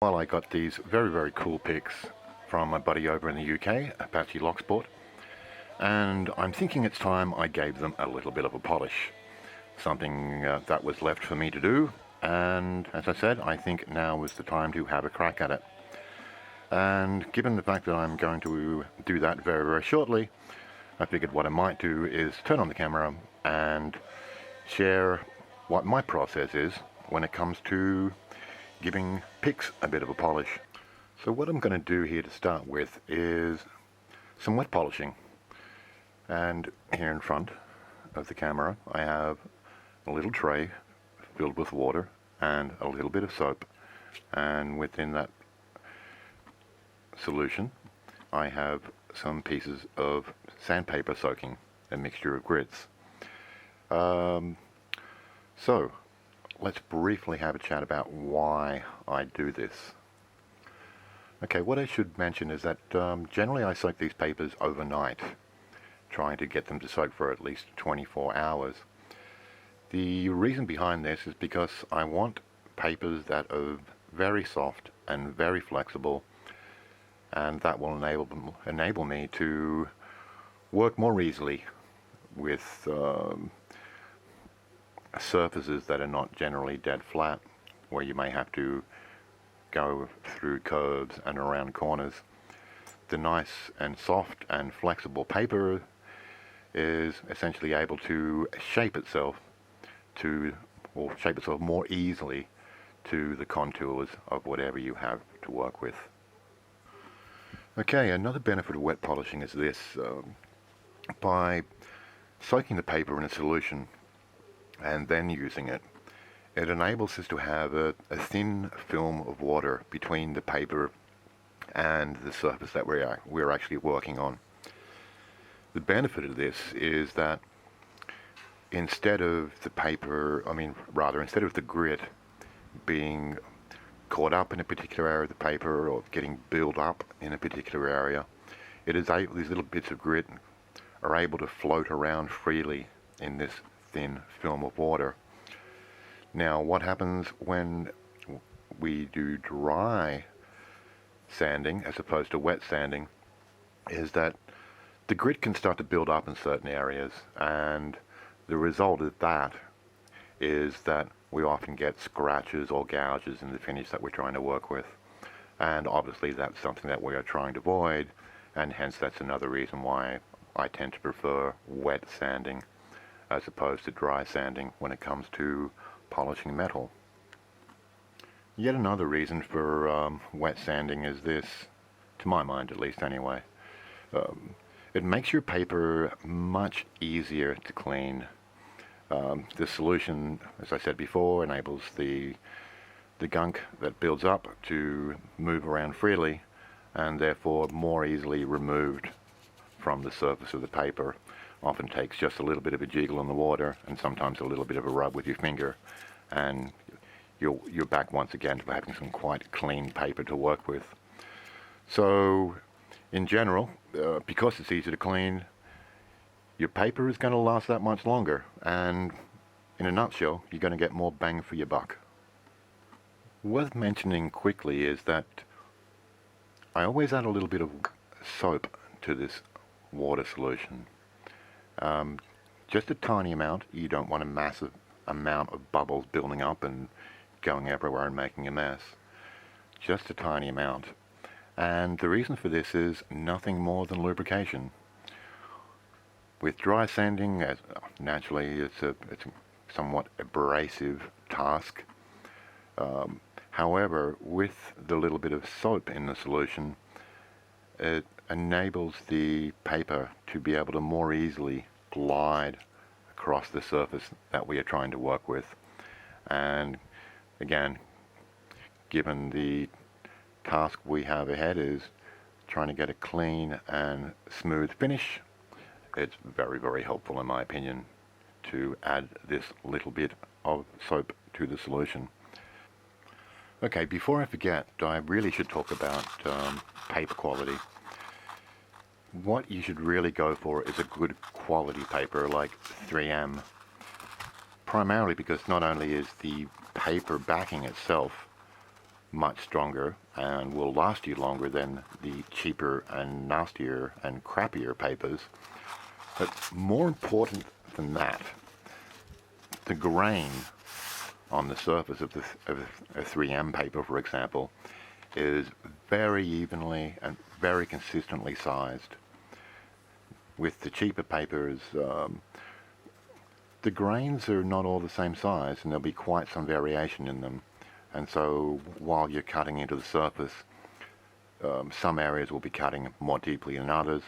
Well, I got these very cool picks from my buddy over in the UK, Apache Locksport, and I'm thinking it's time I gave them a little bit of a polish. Something that was left for me to do, and as I said, I think now is the time to have a crack at it. And given the fact that I'm going to do that very shortly, I figured what I might do is turn on the camera and share what my process is when it comes to giving picks a bit of a polish. So what I'm going to do here to start with is some wet polishing. And here in front of the camera I have a little tray filled with water and a little bit of soap, and within that solution I have some pieces of sandpaper soaking a mixture of grits. So let's briefly have a chat about why I do this. Okay, what I should mention is that generally I soak these papers overnight, trying to get them to soak for at least 24 hours. The reason behind this is because I want papers that are very soft and very flexible, and that will enable me to work more easily with surfaces that are not generally dead flat, where you may have to go through curves and around corners. The nice and soft and flexible paper is essentially able to shape itself more easily to the contours of whatever you have to work with. Okay, another benefit of wet polishing is this. By soaking the paper in a solution and then using it, it enables us to have a thin film of water between the paper and the surface that we're actually working on. The benefit of this is that instead of the grit being caught up in a particular area of the paper or getting built up in a particular area, these little bits of grit are able to float around freely in this thin film of water. Now, what happens when we do dry sanding as opposed to wet sanding is that the grit can start to build up in certain areas, and the result of that is that we often get scratches or gouges in the finish that we're trying to work with. And obviously that's something that we are trying to avoid, and hence that's another reason why I tend to prefer wet sanding as opposed to dry sanding when it comes to polishing metal. Yet another reason for wet sanding is this, to my mind at least anyway. It makes your paper much easier to clean. The solution, as I said before, enables the gunk that builds up to move around freely and therefore more easily removed from the surface of the paper. Often takes just a little bit of a jiggle in the water and sometimes a little bit of a rub with your finger, and you're back once again to having some quite clean paper to work with. So in general, because it's easy to clean, your paper is going to last that much longer, and in a nutshell, you're going to get more bang for your buck. Worth mentioning quickly is that I always add a little bit of soap to this water solution. Just a tiny amount. You don't want a massive amount of bubbles building up and going everywhere and making a mess. Just a tiny amount. And the reason for this is nothing more than lubrication. With dry sanding, naturally it's a somewhat abrasive task. However, with the little bit of soap in the solution, it enables the paper to be able to more easily glide across the surface that we are trying to work with. And again, given the task we have ahead is trying to get a clean and smooth finish, it's very helpful in my opinion to add this little bit of soap to the solution. Okay, before I forget, I really should talk about paper quality. What you should really go for is a good quality paper like 3M, primarily because not only is the paper backing itself much stronger and will last you longer than the cheaper and nastier and crappier papers. But more important than that, the grain on the surface of a 3M paper, for example, is very evenly and very consistently sized. With the cheaper papers, the grains are not all the same size, and there'll be quite some variation in them. And so while you're cutting into the surface, some areas will be cutting more deeply than others,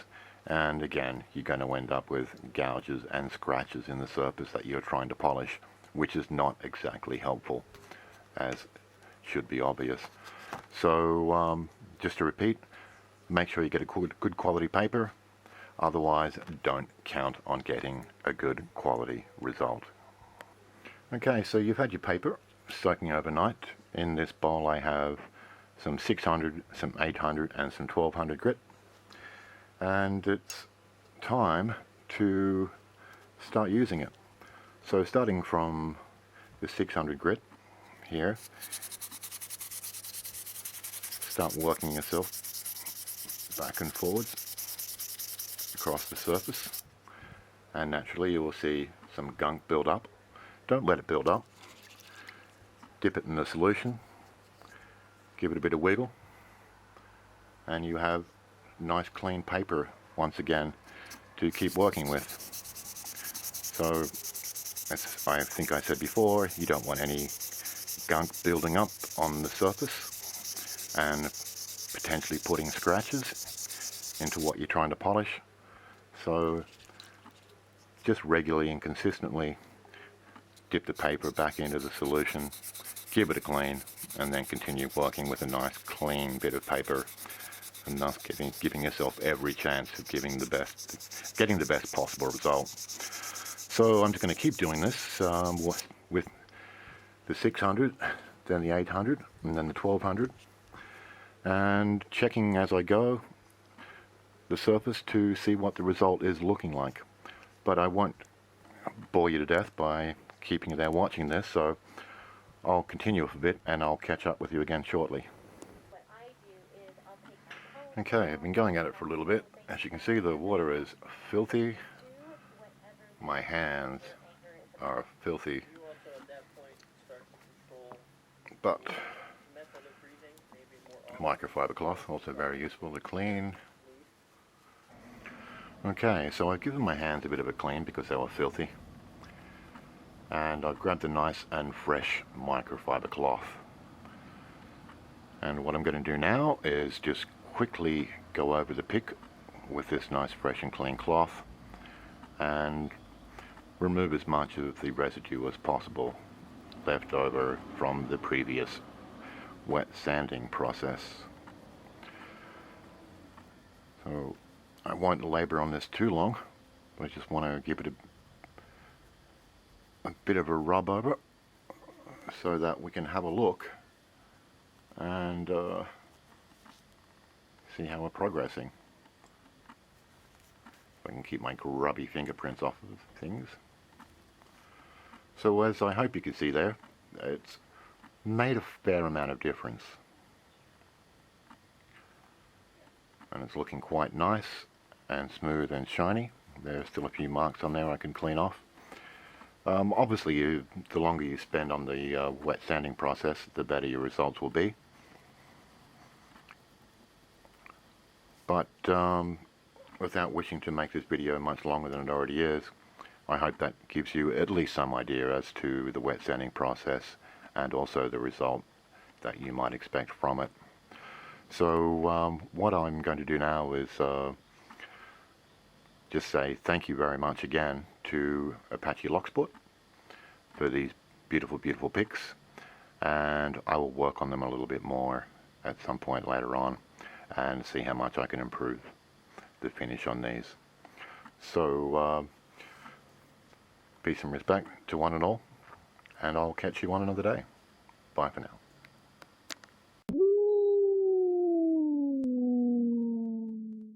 and again, you're going to end up with gouges and scratches in the surface that you're trying to polish, which is not exactly helpful, as should be obvious. So just to repeat, make sure you get a good quality paper. Otherwise, don't count on getting a good quality result. Okay, so you've had your paper soaking overnight. In this bowl I have some 600, some 800 and some 1200 grit. And it's time to start using it. So starting from the 600 grit here, start working yourself back and forwards across the surface, and naturally you will see some gunk build up. Don't let it build up. Dip it in the solution, give it a bit of wiggle, and you have nice clean paper once again to keep working with. So as I think I said before, you don't want any gunk building up on the surface and potentially putting scratches into what you're trying to polish. So just regularly and consistently dip the paper back into the solution, give it a clean, and then continue working with a nice clean bit of paper, and thus giving yourself every chance of getting the best possible result. So I'm just going to keep doing this with the 600, then the 800, and then the 1200, and checking as I go the surface to see what the result is looking like. But I won't bore you to death by keeping you there watching this, so I'll continue for a bit and I'll catch up with you again shortly. Okay, I've been going at it for a little bit. As you can see, the water is filthy. My hands are filthy, but microfiber cloth, also very useful to clean. Okay, so I've given my hands a bit of a clean because they were filthy, and I've grabbed a nice and fresh microfiber cloth, and what I'm going to do now is just quickly go over the pick with this nice fresh and clean cloth and remove as much of the residue as possible left over from the previous wet sanding process. So I won't labor on this too long. I just want to give it a bit of a rub over so that we can have a look and see how we're progressing. If I can keep my grubby fingerprints off of things. So as I hope you can see there, it's made a fair amount of difference. And it's looking quite nice and smooth and shiny. There's still a few marks on there I can clean off. Obviously, the longer you spend on the wet sanding process, the better your results will be. But without wishing to make this video much longer than it already is, I hope that gives you at least some idea as to the wet sanding process and also the result that you might expect from it. So what I'm going to do now is just say thank you very much again to Apache Locksport for these beautiful, beautiful picks, and I will work on them a little bit more at some point later on and see how much I can improve the finish on these. So peace and respect to one and all, and I'll catch you on another day. Bye for now.